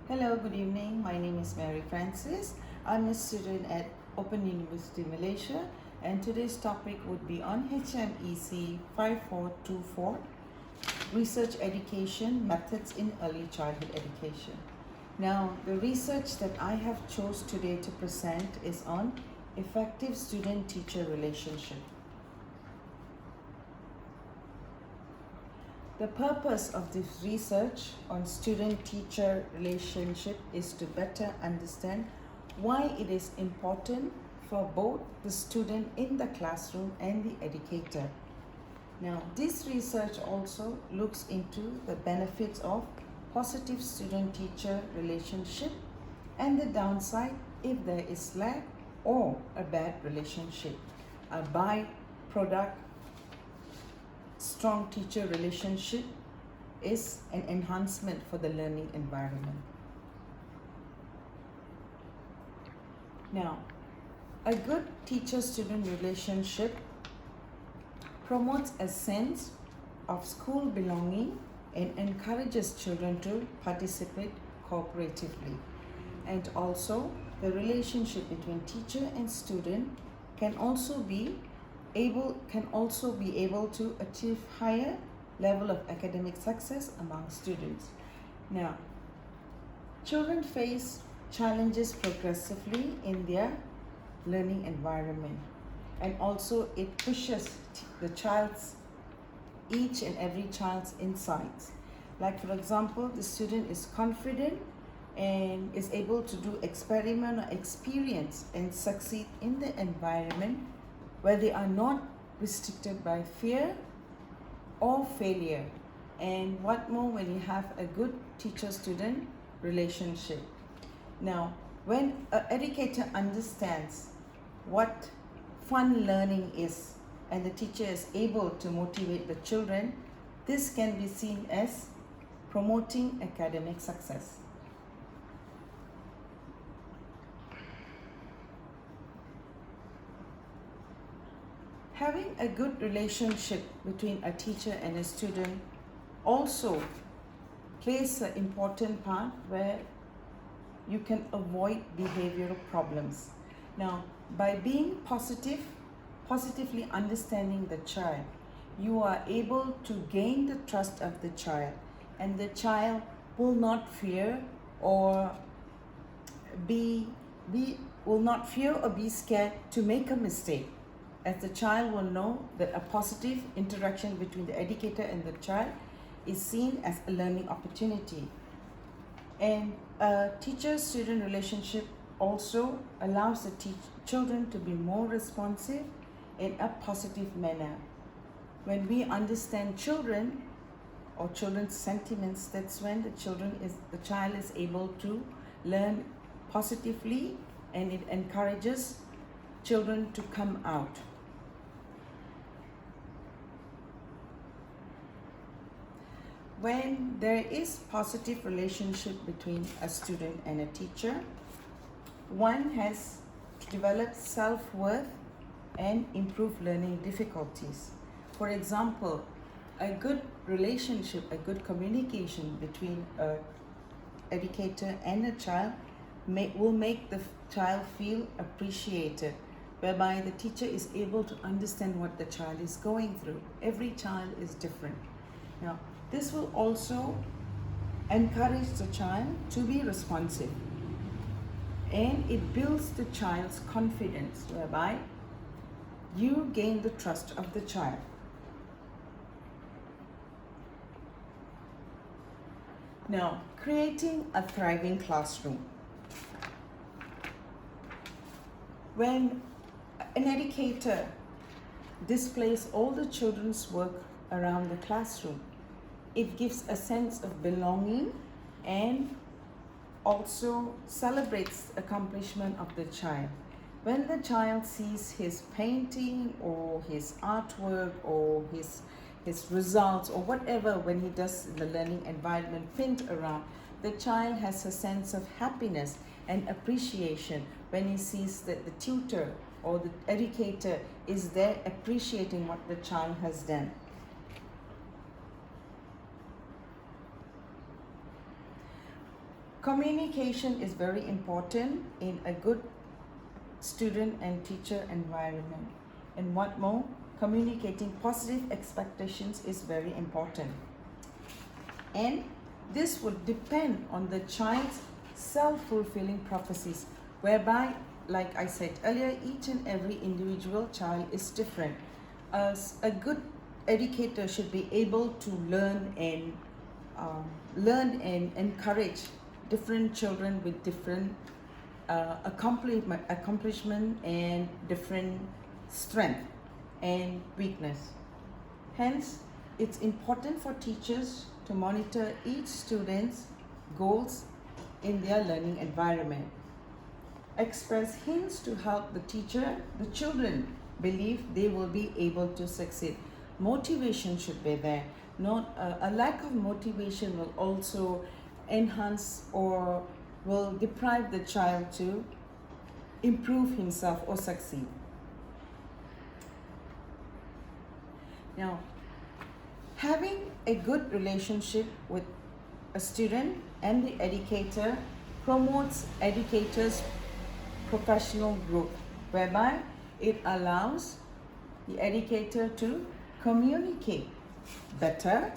Hello, good evening. My name is Mary Francis. I'm a student at Open University Malaysia, and today's topic would be on HMEC 5424 Research Education Methods in Early Childhood Education. Now, the research that I have chose today to present is on effective student-teacher relationship. The purpose of this research on student-teacher relationship is to better understand why it is important for both the student in the classroom and the educator. Now, this research also looks into the benefits of positive student-teacher relationship and the downside if there is lack or a bad relationship. A byproduct strong teacher relationship is an enhancement for the learning environment. Now, a good teacher-student relationship promotes a sense of school belonging and encourages children to participate cooperatively. And also, the relationship between teacher and student can also be able to achieve higher level of academic success among students. Now, children face challenges progressively in their learning environment, and also it pushes each and every child's insights. Like, for example, the student is confident and is able to do experiment or experience and succeed in the environment where they are not restricted by fear or failure. And what more when you have a good teacher-student relationship. Now, when an educator understands what fun learning is and the teacher is able to motivate the children, this can be seen as promoting academic success. Having a good relationship between a teacher and a student also plays an important part where you can avoid behavioral problems. Now, by being positively understanding the child, you are able to gain the trust of the child, and the child will not fear or be scared to make a mistake, as the child will know that a positive interaction between the educator and the child is seen as a learning opportunity. And a teacher-student relationship also allows the children to be more responsive in a positive manner. When we understand children or children's sentiments, that's when the child is able to learn positively, and it encourages children to come out. When there is positive relationship between a student and a teacher, one has developed self-worth and improved learning difficulties. For example, a good relationship, a good communication between an educator and a child will make the child feel appreciated, whereby the teacher is able to understand what the child is going through. Every child is different. Now, this will also encourage the child to be responsive, and it builds the child's confidence, whereby you gain the trust of the child. Now, creating a thriving classroom. When an educator displays all the children's work around the classroom, it gives a sense of belonging and also celebrates accomplishment of the child. When the child sees his painting or his artwork or his results or whatever, when he does the learning environment pinned around, the child has a sense of happiness and appreciation when he sees that the tutor or the educator is there appreciating what the child has done. Communication is very important in a good student and teacher environment. And what more, communicating positive expectations is very important. And this would depend on the child's self-fulfilling prophecies, whereby, like I said earlier, each and every individual child is different. As a good educator should be able to learn and encourage different children with different accomplishment and different strength and weakness. Hence, it's important for teachers to monitor each student's goals in their learning environment. Express hints to help the children believe they will be able to succeed. Motivation should be there. Not a lack of motivation will also enhance or will deprive the child to improve himself or succeed. Now, having a good relationship with a student and the educator promotes educators' professional growth, whereby it allows the educator to communicate better,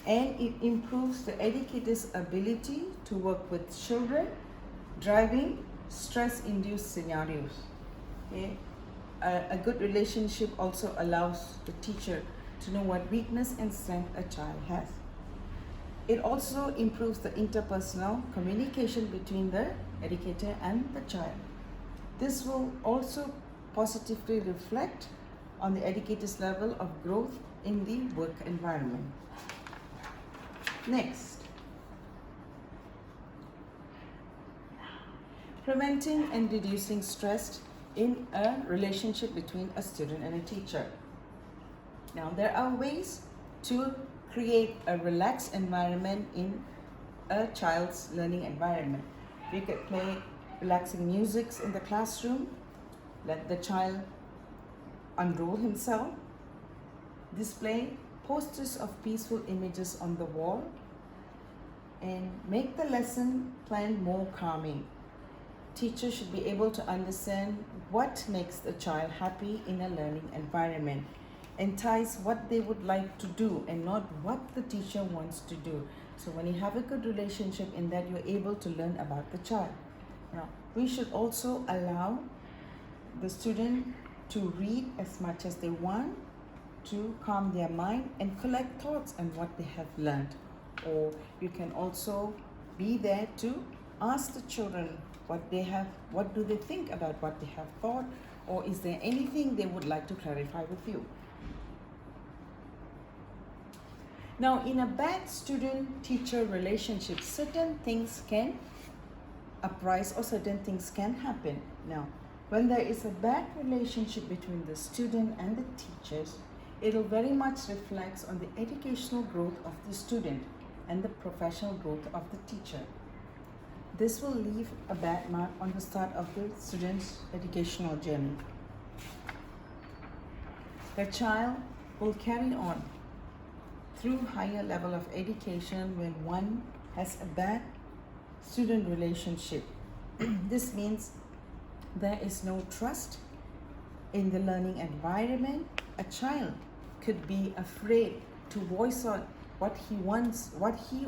and it improves the educator's ability to work with children, driving stress-induced scenarios. Okay? A good relationship also allows the teacher to know what weakness and strength a child has. It also improves the interpersonal communication between the educator and the child. This will also positively reflect on the educator's level of growth in the work environment. Next, preventing and reducing stress in a relationship between a student and a teacher. Now, there are ways to create a relaxed environment in a child's learning environment. You could play relaxing music in the classroom, let the child unroll himself, display posters of peaceful images on the wall, and make the lesson plan more calming. Teachers should be able to understand what makes the child happy in a learning environment. Entice what they would like to do and not what the teacher wants to do. So when you have a good relationship in that, you're able to learn about the child. Now, we should also allow the student to read as much as they want to calm their mind and collect thoughts on what they have learned. Or you can also be there to ask the children what do they think about what they have thought, or is there anything they would like to clarify with you. Now, in a bad student-teacher relationship, certain things can uprise or certain things can happen. Now, when there is a bad relationship between the student and the teachers, it will very much reflect on the educational growth of the student and the professional growth of the teacher. This will leave a bad mark on the start of the student's educational journey. The child will carry on through higher level of education when one has a bad student relationship. This means there is no trust in the learning environment. A child could be afraid to voice out what he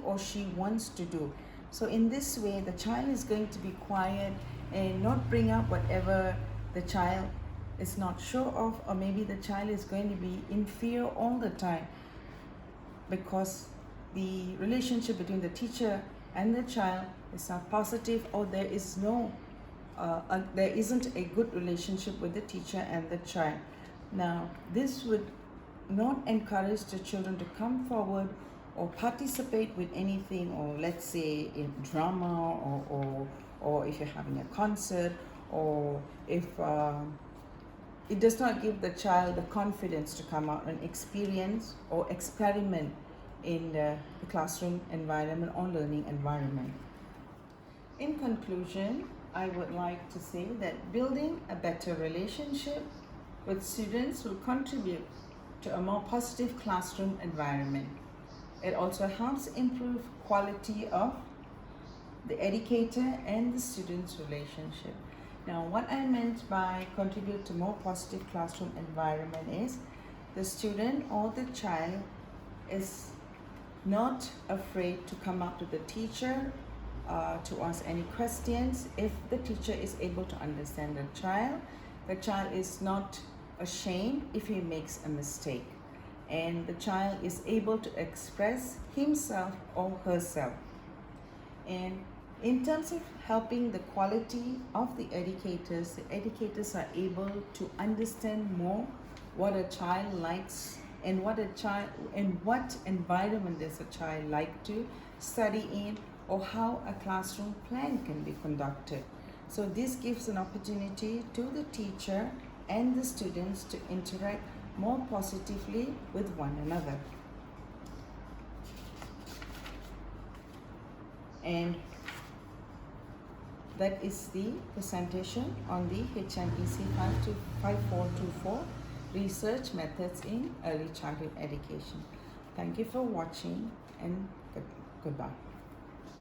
or she wants to do. So in this way, the child is going to be quiet and not bring up whatever the child is not sure of, or maybe the child is going to be in fear all the time, because the relationship between the teacher and the child is not positive, or there isn't a good relationship with the teacher and the child. Now, this would not encourage the children to come forward or participate with anything, or let's say in drama, or if you're having a concert, or if it does not give the child the confidence to come out and experience or experiment in the classroom environment or learning environment. In conclusion, I would like to say that building a better relationship with students will contribute to a more positive classroom environment. It also helps improve quality of the educator and the student's relationship. Now, what I meant by contribute to more positive classroom environment is the student or the child is not afraid to come up to the teacher to ask any questions. If the teacher is able to understand the child is not ashamed if he makes a mistake, and the child is able to express himself or herself. And in terms of helping the quality of the educators are able to understand more what a child likes and what environment does a child like to study in, or how a classroom plan can be conducted. So this gives an opportunity to the teacher and the students to interact more positively with one another. And that is the presentation on the HMEC 5424 research methods in early childhood education. Thank you for watching, and goodbye.